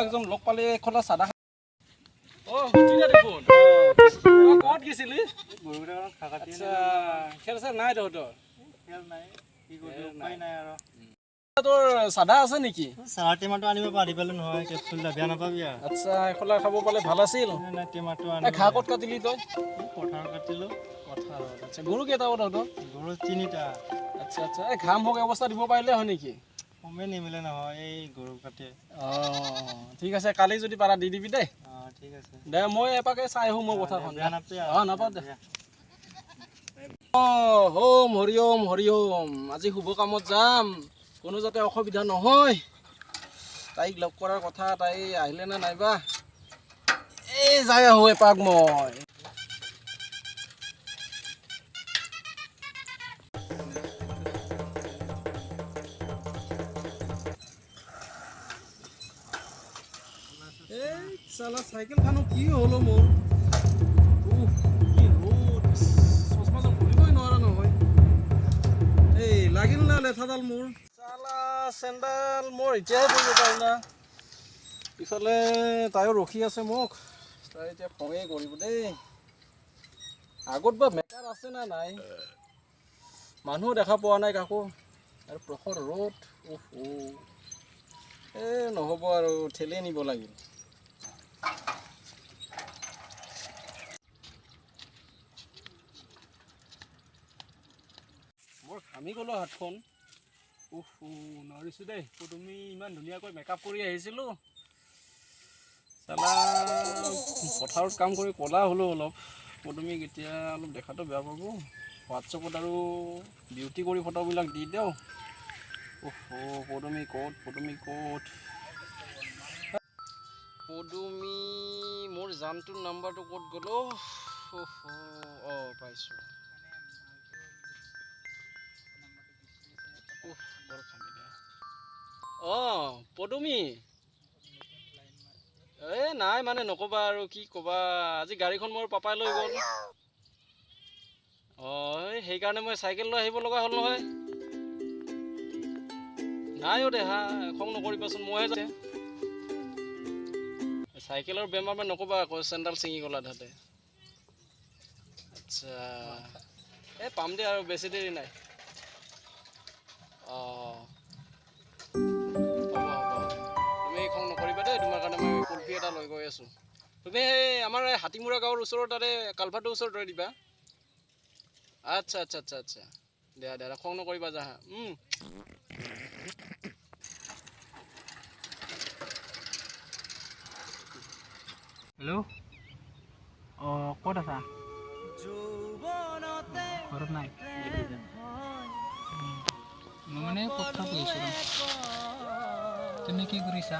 একজন লগ পালে খোলা চাদা ও হুটিনা দেখোন ক'ত গিছিলি গৰুগা খাকাতি আচ্ছা খেল আছে নাই তহঁতৰ খেল নাই কি কৰিব উপায় নাই আৰু তোৰ চাদা আছে নেকি চাহ টেমাটো আনিব পাৰি পেলে নহয় কেপচুলটা বেয়া নাপাবি আচ্ছা এখলা খাব পালে ভাল আছিল নাই টেমাটো আনি ঘাঁ ক'ত কাটিলি তই পথাৰ কাটিলো পথাৰত আচ্ছা গৰু কেইটা তহঁতৰ গৰু 3টা আচ্ছা আচ্ছা এই ঘাম হওক অৱস্থা দিব পাৰিলে হয় নেকি কমে নিমিলে নহয় এই গৰু কাটে ঠিক আছে কালি যদি পাৰা দি দিবি দেই ঠিক আছে দে মই এপাকে চাই আহোঁ মোৰ কথাখন বেয়া নাপাবি নাপাওঁ দে হোম হৰি ওম আজি শুভ কামত যাম কোনো যাতে অসুবিধা নহয় তাইক লগ কৰাৰ কথা তাই আহিলে নে নাইবা এই যাই আহোঁ এপাক মই এই চালা চাইকেলখনো কি হলো মোৰ কি ৰ'দ চশমাযোৰ খুলিবই নোৱাৰা নহয় এই লাগিল না লেঠাডাল মোৰ চালা চেণ্ডেল মোৰ এতিয়াহে পৰিব পাৰো না ইফালে তাইও ৰখি আছে মোক তাই এতিয়া খঙে কৰিব দেই আগত বা মেকাৰ আছে না নাই মানুহ দেখা পোৱা নাই কাকো আৰু প্ৰখৰ ৰ'দ নহ'ব আৰু ঠেলি নিব লাগিল মোৰ ঘামি গ'লো হাতখন নোৱাৰিছোঁ দেই তুমি ইমান ধুনীয়াকৈ মেকআপ কৰি আহিছিলোঁ চালা পথাৰত কাম কৰি ক'লা হ'লোঁ অলপ তুমি এতিয়া অলপ দেখাটো বেয়া পাব হোৱাটছএপত আৰু বিউটি কৰি ফটোবিলাক দি দিওঁ পদুমি ক'ত পদুমি মোৰ জানটোৰ নাম্বাৰটো ক'ত গ'ল পাইছোঁ পদুমি নাই মানে নক'বা আৰু কি ক'বা আজি গাড়ীখন মোৰ পাপাই লৈ গ'ল সেইকাৰণে মই চাইকেল লৈ আহিব লগা হ'ল নহয় নাই দেহা খং নকৰিবাচোন মইহে যাম চাইকেলৰ বেমাৰ মানে নক'বা আকৌ চেণ্ডেল ছিঙি গ'লা তাতে আচ্ছা পাম দে আৰু বেছি দেৰি নাই তুমি খং নকৰিবা দেই তোমাৰ কাৰণে মই কুলফি এটা লৈ গৈ আছোঁ তুমি সেই আমাৰ এই হাতীমূৰা গাঁৱৰ ওচৰত তাতে কালভাৰটোৰ ওচৰত ৰৈ দিবা আচ্ছা দিয়া খং নকৰিবা যা হেল্ল' ক'ত আছা ঘৰত নাই মই মানে কথা কৈছোঁ তুমি কি কৰিছা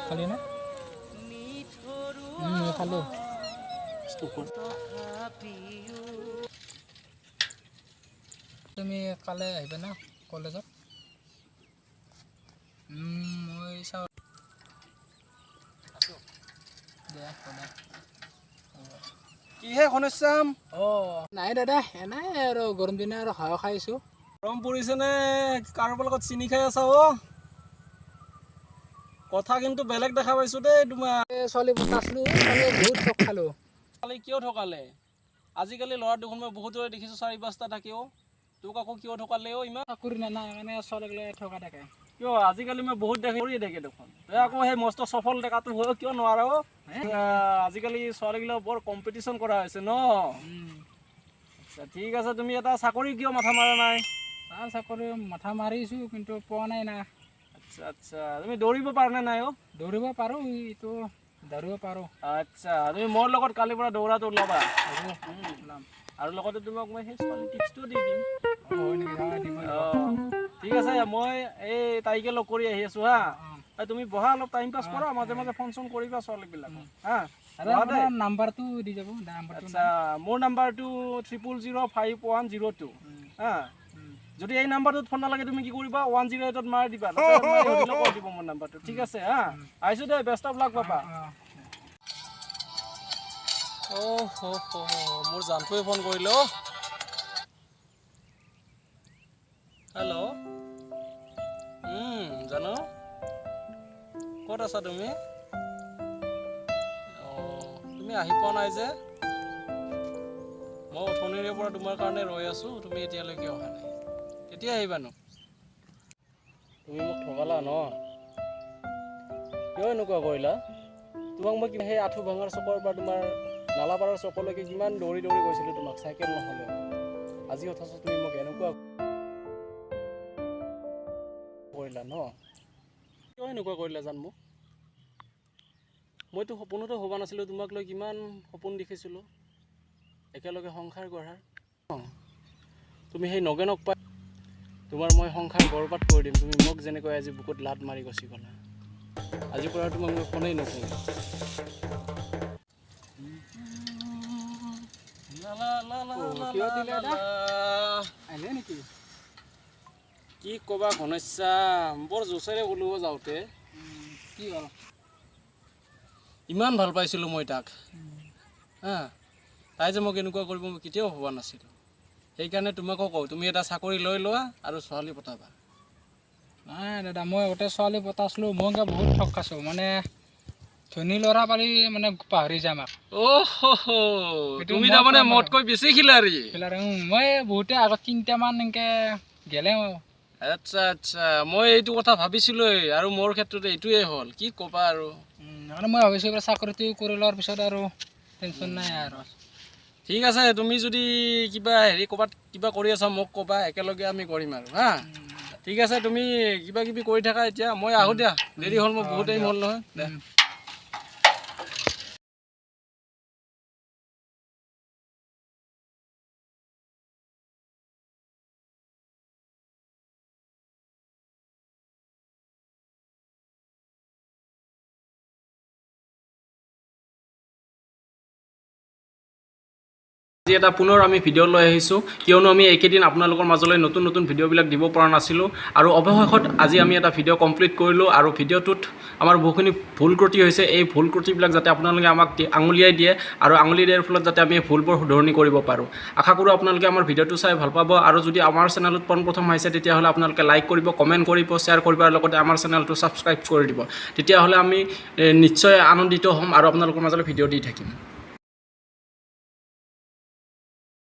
খালি নে খালোঁ তুমি কালে আহিবা না কলেজত মই চাওঁ কিহে ঘনশ্যাম নাই দাদা এনেই আৰু গৰম দিনে আৰু হাৱা খাইছোঁ গৰম পৰিছেনে কাৰোবাৰ লগত চিনি খাই আছা কথা কিন্তু বেলেগ দেখা পাইছোঁ দেই তোমাৰ ছোৱালী আছিলোঁ বহুত ঠগ খালোঁ ছোৱালী কিয় ঠকালে আজিকালি ল'ৰা দেখোন মই বহুতৰে দেখিছোঁ 4-5টা থাকেও তোক আকৌ কিয় ঠকালে ইমান চাকৰি নাই মানে ছোৱালীগিলা ঠগা থাকে কিয় আজিকালি মই বহুত কৰিয়ে থাকে দেখোন তই আকৌ সেই মস্ত সফল ডেকাটো হৈ কিয় নোৱাৰা আজিকালি ছোৱালীগিলাক বৰ কম্পিটিশ্যন কৰা হৈছে ন আচ্ছা ঠিক আছে তুমি এটা চাকৰি কিয় মাথা মাৰা নাই চাকৰি মাথা মাৰিছোঁ কিন্তু পোৱা নাই না আচ্ছা তুমি দৌৰিব পাৰা নাই দৌৰিব পাৰোঁ এইটো দৌৰিব পাৰোঁ আচ্ছা তুমি মোৰ লগত কালিৰ পৰা দৌৰাটো ওলাবা আৰু লগতে তোমাক মই সেই ছোৱালী টিপছটো দি দিম ঠিক আছে মই এই তাইকে লগ কৰি আহি আছোঁ তুমি বহা অলপ টাইম পাছ কৰা মাজে মাজে ফোন চোন কৰিবা ছোৱালীবিলাক নাম্বাৰটো দি যাব আচ্ছা মোৰ নাম্বাৰটো 0005102 যদি এই নাম্বাৰটোত ফোন নালাগে তুমি কি কৰিবা 108ত মাৰি দিবা কৈ দিব মোৰ নাম্বাৰটো ঠিক আছে আহিছোঁ দে বেষ্ট অফ লাক পাপা মোৰ জানটোৱে ফোন কৰিলে হেল্ল' ক'ত আছা তুমি? তুমি আহি পোৱা নাই যে? মই অথনিৰে পৰা তোমাৰ কাৰণে ৰৈ আছোঁ, তুমি এতিয়ালৈকে অহা নাই। কেতিয়া আহিবানো? তুমি মোক ঠগালা ন? কিয় এনেকুৱা কৰিলা? তোমাক মই সেই আঁঠু ভাঙাৰ চকৰ পৰা তোমাৰ নালাপাৰৰ চকলৈকে কিমান দৌৰি দৌৰি গৈছিলোঁ তোমাক, চাইকেল নহ'লেও। আজি অথচ তুমি মোক এনেকুৱা কৰিলা ন? কিয় এনেকুৱা কৰিলা জান মোক? মইতো সপোনতো ভবা নাছিলোঁ, তোমাক লৈ কিমান সপোন দেখিছিলোঁ, একেলগে সংসাৰ গঢ়াৰ। তুমি সেই নগেনক পাই তোমাৰ মই সংসাৰ বৰবাদ কৰি দিম। তুমি মোক যেনেকৈ আজি বুকুত লাত মাৰি গছি গ'লা। আজিৰ পৰা তোমাক মই ফোনেই নকৰোঁ। কি ক'বা ঘনশ্যা, বৰ জোচেৰে ক'লো যাওঁতে। কি হ'ল? ইমান ভাল পাইছিলোঁ মই তাক, হা, তাই যে মোক এনেকুৱা কৰিব মই কেতিয়াও ভবা নাছিলোঁ। সেইকাৰণে তোমাকো কওঁ, তুমি এটা চাকৰি লৈ লোৱা আৰু ছোৱালী পতাবা। নাই দাদা, মই গোটেই ছোৱালী পতাইছিলোঁ, মই বহুত ঠগ খাইছোঁ। মানে ধনী ল'ৰা পালি মানে পাহৰি যাম আৰু। তুমি তাৰমানে মোতকৈ বেছি খিলাৰী। মই বহুতে আগত 3টামান এনেকৈ গেলে। আচ্ছা আচ্ছা, মই এইটো কথা ভাবিছিলোঁৱেই, আৰু মোৰ ক্ষেত্ৰত এইটোৱে হ'ল। কি ক'বা আৰু। মানে মই ভাবিছোঁ এইবাৰ চাকৰিটো কৰি লোৱাৰ পিছত আৰু টেনশ্যন নাই আৰু। ঠিক আছে, তুমি যদি কিবা ক'ৰবাত কিবা কৰি আছা মোক ক'বা, একেলগে আমি কৰিম আৰু হা। ঠিক আছে, তুমি কিবা কিবি কৰি থাকা এতিয়া, মই আহোঁ দিয়া, দেৰি হ'ল, মোৰ বহুত টাইম হ'ল নহয় দে। আজি এটা পুনৰ আমি ভিডিঅ' লৈ আহিছোঁ, কিয়নো আমি এইকেইদিন আপোনালোকৰ মাজলৈ নতুন নতুন ভিডিঅ'বিলাক দিব পৰা নাছিলোঁ, আৰু অৱশেষত আজি আমি এটা ভিডিঅ' কমপ্লিট কৰিলোঁ। আৰু ভিডিঅ'টোত আমাৰ বহুখিনি ভুল ত্ৰুটি হৈছে। এই ভুল ত্ৰুটিবিলাক যাতে আপোনালোকে আমাক আঙুলিয়াই দিয়ে, আৰু আঙুলি দিয়াৰ ফলত যাতে আমি ভুলবোৰ শুধৰণি কৰিব পাৰোঁ। আশা কৰোঁ আপোনালোকে আমাৰ ভিডিঅ'টো চাই ভাল পাব, আৰু যদি আমাৰ চেনেলত পোনপ্ৰথম আহিছে তেতিয়াহ'লে আপোনালোকে লাইক কৰিব, কমেণ্ট কৰিব, শ্বেয়াৰ কৰিব, আৰু লগতে আমাৰ চেনেলটো ছাবস্ক্ৰাইব কৰি দিব। তেতিয়াহ'লে আমি নিশ্চয় আনন্দিত হ'ম আৰু আপোনালোকৰ মাজলৈ ভিডিঅ' দি থাকিম।